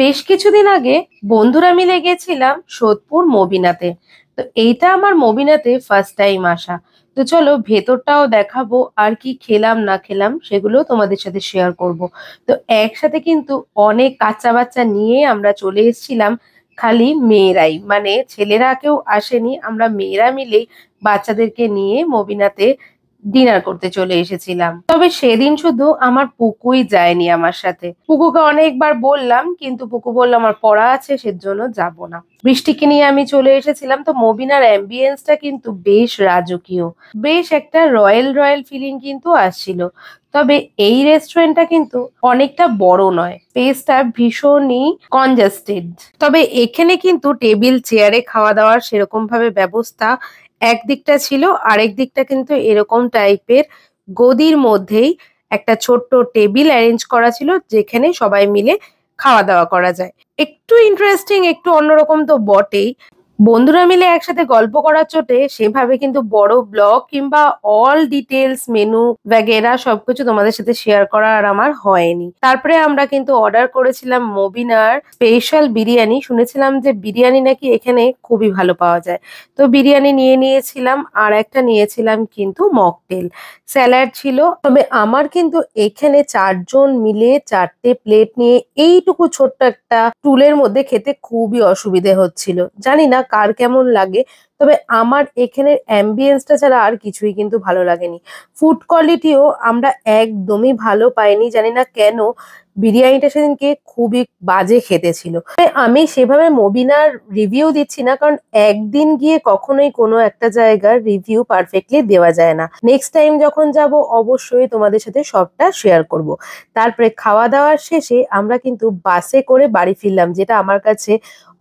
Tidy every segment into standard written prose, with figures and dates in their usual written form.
বেশ কিছুদিন আগে বন্ধুরা মিলে গেছিলাম সোদপুর মবিনাতে। তো এইটা আমার মবিনাতে ফার্স্ট টাইম আসা। তো চলো ভেতরটাও দেখাবো, আর কি খেলাম না খেলাম সেগুলো তোমাদের সাথে শেয়ার করব। তো একসাথে কিন্তু অনেক বাচ্চা বাচ্চা নিয়ে আমরা চলে এসেছিলাম। খালি মেয়েরাই, মানে ছেলেরা কেউ আসেনি, আমরা মেয়েরা মিলেই বাচ্চাদেরকে নিয়ে মবিনাতে ডিনার করতে চলে এসেছিলাম। তবে সেদিন শুধু আমার পুকুই যায়নি আমার সাথে। পুকুকে অনেকবার বললাম, কিন্তু পুকু বলল আমার পড়া আছে, সেজন্য যাব না। বৃষ্টিকে নিয়ে আমি চলে এসেছিলাম। তো মবিনার অ্যাম্বিয়েন্সটা কিন্তু বেশ রাজকীয়, বেশ একটা রয়্যাল রয়্যাল ফিলিং কিন্তু আসছিল। তবে এই রেস্টুরেন্টটা কিন্তু অনেকটা বড় নয়, স্পেসটা ভীষণই কনজাস্টেড। তবে এখানে কিন্তু টেবিল চেয়ারে খাওয়া দাওয়ার সেরকম ভাবে ব্যবস্থা একদিকটা ছিল, আরেক দিকটা কিন্তু এরকম টাইপের গদির মধ্যেই একটা ছোট্ট টেবিল অ্যারেঞ্জ করা ছিল, যেখানে সবাই মিলে খাওয়া দাওয়া করা যায়। একটু ইন্টারেস্টিং, একটু অন্যরকম তো বটেই। বন্ধুরা মিলে একসাথে গল্প করার চোটে সেভাবে কিন্তু বড় ব্লগ কিংবা অল ডিটেলস মেনু বগেরা সবকিছু তোমাদের সাথে শেয়ার করা আর আমার হয়নি। তারপরে আমরা কিন্তু অর্ডার করেছিলাম মবিনার স্পেশাল বিরিয়ানি। শুনেছিলাম যে বিরিয়ানি নাকি এখানে খুবই ভালো পাওয়া যায়। তো বিরিয়ানি নিয়েছিলাম, আর একটা নিয়েছিলাম কিন্তু মকটেল। স্যালাড ছিল। তবে আমার কিন্তু এখানে 4 জন মিলে 4টে প্লেট নিয়ে এইটুকু ছোট্ট একটা টুলের মধ্যে খেতে খুবই অসুবিধে হচ্ছিল। জানি না কার কেমন লাগে, তবে আমার এখানের অ্যাম্বিয়েন্সটা ছাড়া আর কিছুই কিন্তু ভালো লাগেনি। ফুড কোয়ালিটিও আমরা একদমই ভালো পাইনি, জানি না কেন। বিরিয়ানিটা সেদিনকে খুবই বাজে খেতে ছিল। আমি সেভাবে মবিনার রিভিউ দিচ্ছি না, কারণ একদিন গিয়ে কখনোই কোনো একটা জায়গার রিভিউ পারফেক্টলি দেওয়া যায় না। নেক্সট টাইম যখন যাব অবশ্যই তোমাদের সাথে সবটা শেয়ার করব। তারপরে খাওয়া দাওয়ার শেষে আমরা কিন্তু বাসে করে বাড়ি ফিরলাম, যেটা আমার কাছে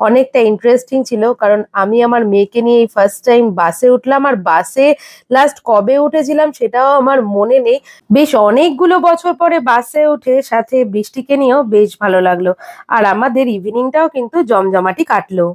অনেকটা ইন্টারেস্টিং ছিল, কারণ আমি আমার মেয়েকে নিয়ে এই ফার্স্ট টাইম বাসে উঠলাম। আর বাসে লাস্ট কবে উঠেছিলাম সেটাও আমার মনে নেই। বেশ অনেকগুলো বছর পরে বাসে উঠে সাথে বৃষ্টিকে নিয়েও বেশ ভালো লাগলো। আর আমাদের ইভিনিংটাও কিন্তু জমজমাটি কাটলো।